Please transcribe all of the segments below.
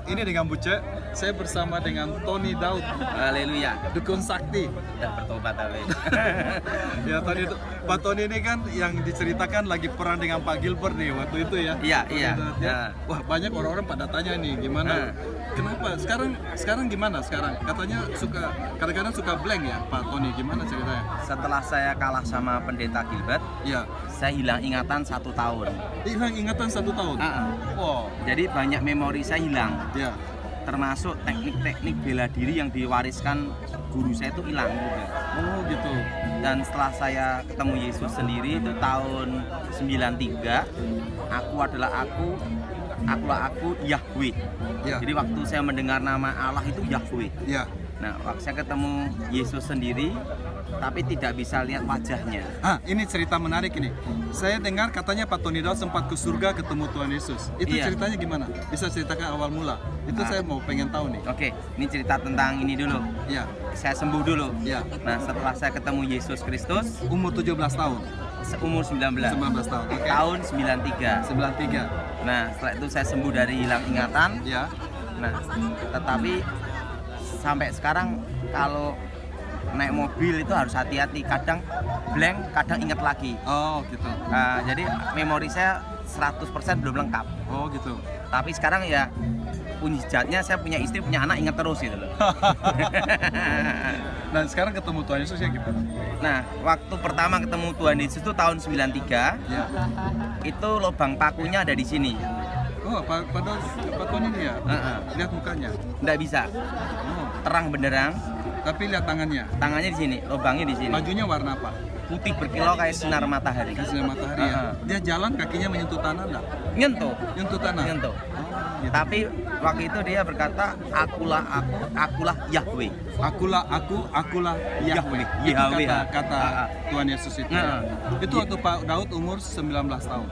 ini dengan Buce, saya bersama dengan Tony Daud. Haleluya. Dukun sakti. Udah bertobat tapi. Ya Pak Tony ini kan yang diceritakan lagi perang dengan Pak Gilbert nih waktu itu ya. Iya, iya. Ya. Wah, banyak orang-orang pada tanya nih gimana. Kenapa? Sekarang gimana sekarang? Katanya kadang-kadang suka blank ya Pak Tony. Gimana ceritanya? Setelah saya kalah sama pendeta Gilbert, Ya. saya hilang ingatan 1 tahun. Hilang ingatan 1 tahun. Wow. Jadi banyak memori saya hilang. Ya. Termasuk teknik-teknik bela diri yang diwariskan guru saya itu hilang juga. Oh gitu. Dan setelah saya ketemu Yesus sendiri itu tahun 93, akulah aku Yahweh. Ya. Jadi waktu saya mendengar nama Allah itu Yahweh. Ya. Nah, waktu saya ketemu Yesus sendiri, tapi tidak bisa lihat wajahnya. Ini cerita menarik ini. Saya dengar katanya Pak Tony Daud sempat ke surga ketemu Tuhan Yesus. Itu Iya. ceritanya gimana? Bisa ceritakan awal mula? Itu saya mau pengen tahu nih. Oke, ini cerita tentang ini dulu. Ya. Saya sembuh dulu. Ya. Nah, setelah saya ketemu Yesus Kristus, Umur 17 tahun. umur 19. 19 tahun. Oke. Tahun 93. 93. Nah, setelah itu saya sembuh dari hilang ingatan. Ya. Nah, tetapi sampai sekarang kalau naik mobil itu harus hati-hati. Kadang blank, kadang ingat lagi. Oh gitu. Jadi memori saya 100% belum lengkap. Oh gitu. Tapi sekarang ya puncaknya saya punya istri, punya anak, ingat terus gitu loh. Dan sekarang ketemu Tuhan Yesus ya gimana? Nah, waktu pertama ketemu Tuhan Yesus itu tahun 93, Ya. itu lubang pakunya ada di sini. Oh, Pak Tony ini ya? Lihat mukanya. Nggak bisa, Oh. terang benderang, Tapi lihat tangannya. tangannya di sini, lubangnya di sini. Bajunya warna apa? Putih berkilau kayak sinar matahari. Kayak sinar matahari ya. Dia jalan kakinya menyentuh tanah enggak? Nyentuh, Nyentuh tanah. nyentuh. Oh, gitu. Tapi waktu itu dia berkata, akulah Yahweh. Akulah Yahweh. Itu Yahweh. kata Tuhan Yesus itu. Ya. Itu Iya. waktu Pak Daud umur 19 tahun.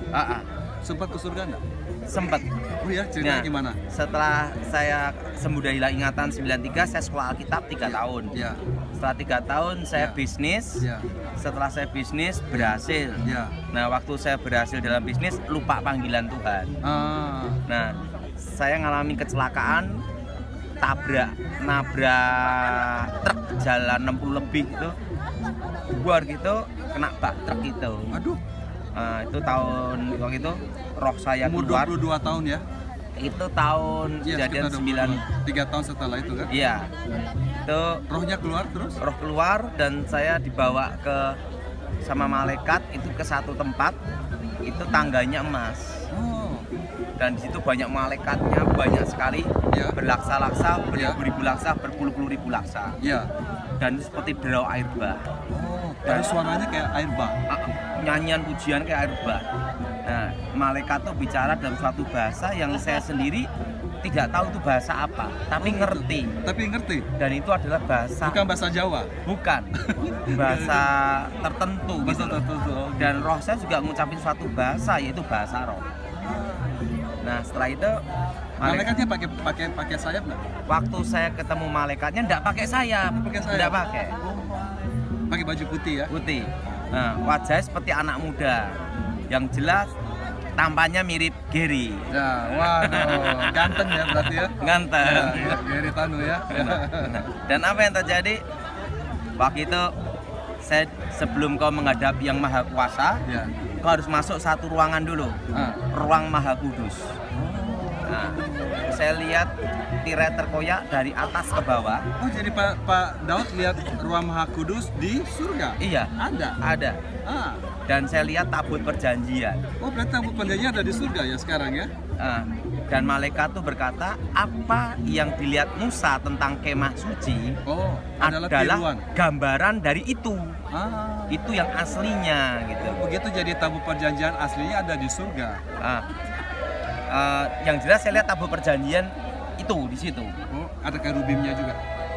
Sempat ke surga enggak? Sempet. Oh ya, ceritanya gimana? Setelah saya sembuh dari hilang ingatan 93, saya sekolah Alkitab 3 tahun. Ya. Setelah 3 tahun saya Ya. bisnis. Ya. Setelah saya bisnis berhasil. Ya. Nah, waktu saya berhasil dalam bisnis, lupa panggilan Tuhan. Nah, saya ngalamin kecelakaan, nabrak truk jalan 60 lebih itu, buar gitu, kena bak truk gitu. Aduh, Itu tahun waktu itu roh saya umur keluar. 22 tahun ya? Itu tahun Iya, kejadian sekitar 9. 3 tahun setelah itu kan? Iya. Itu Rohnya keluar terus? roh keluar dan saya dibawa sama malaikat itu ke satu tempat, itu tangganya emas. Oh, Dan di situ banyak malaikatnya, banyak sekali, Ya. berlaksa-laksa, Ya. beribu-ribu laksa, berpuluh-puluh ribu laksa. iya. Dan itu seperti derau air bah. Oh, ada suaranya kayak air bah. Nyanyian pujian kayak air bah. Nah, malaikat tuh bicara dalam suatu bahasa yang saya sendiri tidak tahu itu bahasa apa, tapi ngerti. Tapi ngerti? Dan itu adalah bahasa Bukan bahasa Jawa. bukan bahasa tertentu Bahasa gitu loh. tertentu. Oh, Dan roh saya juga ngucapin suatu bahasa, yaitu bahasa roh. Nah, setelah itu Malaikatnya pakai sayap nggak? waktu saya ketemu malaikatnya enggak pakai sayap. Pakai sayap? Enggak pakai. Pakai baju putih ya? Putih. Nah, wajahnya seperti anak muda. Yang jelas tampaknya mirip Gary. Ya, waduh, ganteng ya berarti ya? Ganteng. Ya, Gary Tanu ya. Dan apa yang terjadi? Waktu itu saya sebelum kau menghadap Yang Maha Kuasa, Ya. kau harus masuk satu ruangan dulu. Ruang Maha Kudus. Nah, saya lihat tirai terkoyak dari atas ke bawah. Oh, jadi Pak Daud lihat ruang Maha Kudus di surga? Iya, Ada. ada. Ah. Dan saya lihat tabut perjanjian. Oh, berarti tabut perjanjian ada di surga ya sekarang ya? Dan malaikat tuh berkata, apa yang dilihat Musa tentang kemah suci Oh, adalah adalah tiruan. gambaran dari itu. Ah. Itu yang aslinya gitu. Begitu jadi tabut perjanjian aslinya ada di surga. Yang jelas saya lihat tabut perjanjian itu di situ. Oh, ada kerubimnya juga.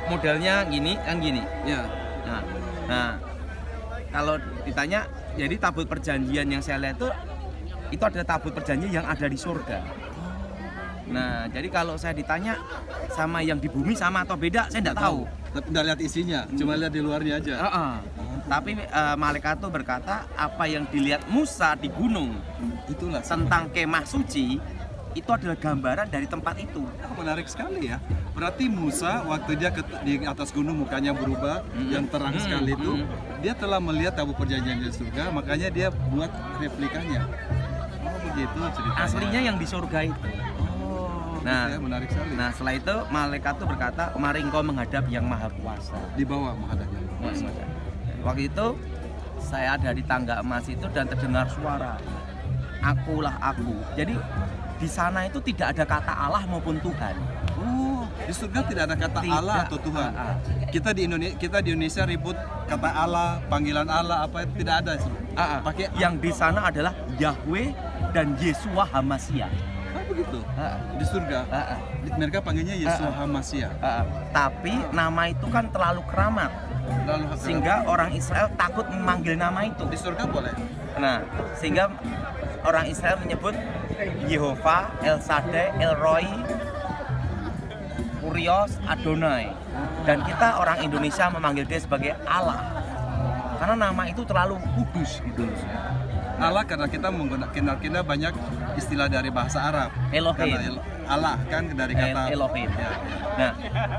Modelnya gini, kan gini. Ya. Nah, kalau ditanya, jadi tabut perjanjian yang saya lihat itu adalah tabut perjanjian yang ada di surga. Nah, jadi kalau saya ditanya sama yang di bumi sama atau beda, saya tidak tahu. Tapi nggak lihat isinya, cuma lihat di luarnya aja. Tapi malaikat itu berkata, apa yang dilihat Musa di gunung Itulah tentang kemah suci itu adalah gambaran dari tempat itu. Oh, menarik sekali ya. Berarti Musa waktu dia di atas gunung mukanya berubah, yang terang sekali itu, dia telah melihat tabut perjanjian di surga, makanya dia buat replikanya. Oh begitu ceritanya. Aslinya yang di surga itu. Oh, Nah, gitu ya, menarik sekali. Nah setelah itu malaikat itu berkata, mari engkau menghadap yang maha kuasa. Di bawah menghadapnya. Waktu itu saya ada di tangga emas itu dan terdengar suara, akulah aku. Jadi di sana itu tidak ada kata Allah maupun Tuhan. Oh, di surga tidak ada kata Tidak. Allah atau Tuhan. Kita di Indonesia ribut kata Allah, panggilan Allah apa itu tidak ada. Pakai Yang di sana adalah Yahweh dan Yesua Hamashiach. begitu. Di surga. Mereka panggilnya Yesua Hamashiach. Tapi nama itu kan terlalu keramat, Lalu sehingga orang Israel takut memanggil nama itu. di surga boleh. Nah, sehingga orang Israel menyebut Yehova, El Shaddai, El Roi, Kurios, Adonai. Dan kita orang Indonesia memanggil dia sebagai Allah. Karena nama itu terlalu kudus gitu. Allah karena kita menggunakan banyak istilah dari bahasa Arab. Elohim. Karena Allah kan dari kata Elohim. Ya, ya. Nah,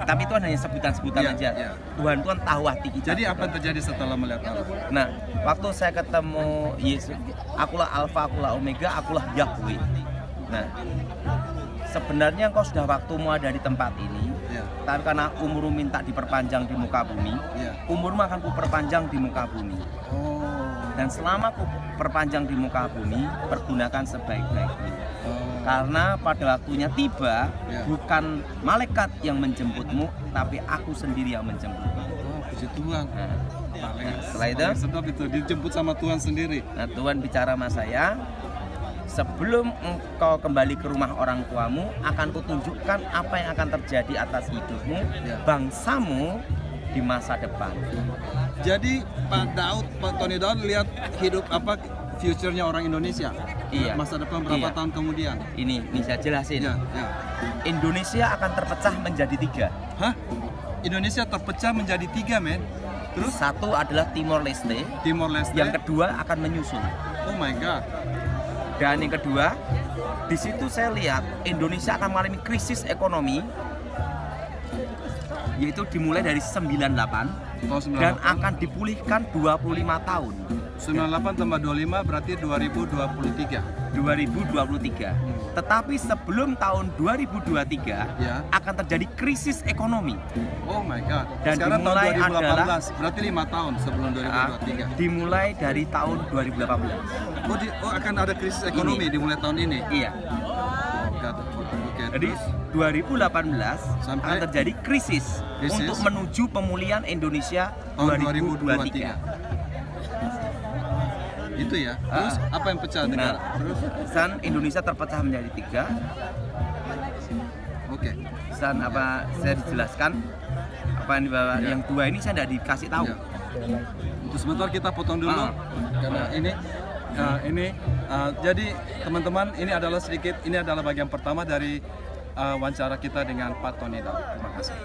tapi itu hanya sebutan-sebutan Ya, aja. ya. Tuhan Tuhan tahu hati kita. Jadi apa yang terjadi setelah melihat Allah? Nah, waktu saya ketemu Yesus, akulah Alfa, akulah Omega, akulah Yahweh. Nah, sebenarnya engkau sudah waktumu ada di tempat ini, Ya. tapi karena umurmu minta diperpanjang di muka bumi, Ya. umurmu akan kuperpanjang di muka bumi. Oh. Dan selama ku perpanjang di muka bumi, pergunakan sebaik-baiknya. Oh. Karena pada waktunya tiba, Ya. bukan malaikat yang menjemputmu, tapi aku sendiri yang menjemputmu. Oh, puji Tuhan. Nah, Paling- setelah itu, paling sedap itu dijemput sama Tuhan sendiri. nah, Tuhan bicara sama saya, sebelum engkau kembali ke rumah orang tuamu, akan kutunjukkan apa yang akan terjadi atas hidupmu, Ya. bangsamu di masa depan. Jadi Pak Tony Daud lihat hidup apa future-nya orang Indonesia. Iya. Masa depan berapa Iya. tahun kemudian? Ini saya jelasin. Ya, ya. Indonesia akan terpecah menjadi 3. Hah? Indonesia terpecah menjadi 3, men. Terus Satu adalah Timor Leste, Timor Leste. yang kedua akan menyusul. Oh my god. Dan yang kedua, di situ saya lihat Indonesia akan mengalami krisis ekonomi, yaitu dimulai dari 98 Oh, dan 98. akan dipulihkan 25 tahun. 98 tambah 25 berarti 2023. 2023. Tetapi sebelum tahun 2023 Ya. akan terjadi krisis ekonomi. Oh my god. Dan Sekarang tahun dimulai 2018, berarti 5 tahun sebelum 2023. Dimulai dari tahun 2018. Oh, akan ada krisis ekonomi dimulai tahun ini. Iya. Oh god. Oke. Jadi Terus? 2018 Sampai? akan terjadi krisis untuk menuju pemulihan Indonesia Tahun 2023. Itu ya. Terus apa yang pecah negara? Terus? Dan Indonesia terpecah menjadi 3. Oke. Dan apa saya dijelaskan apa yang dibawa Ya. yang 2 ini saya tidak dikasih tahu. Ya. Untuk sebentar kita potong dulu karena ini jadi teman-teman ini adalah bagian pertama dari wawancara kita dengan Pak Tony Daud. Terima kasih.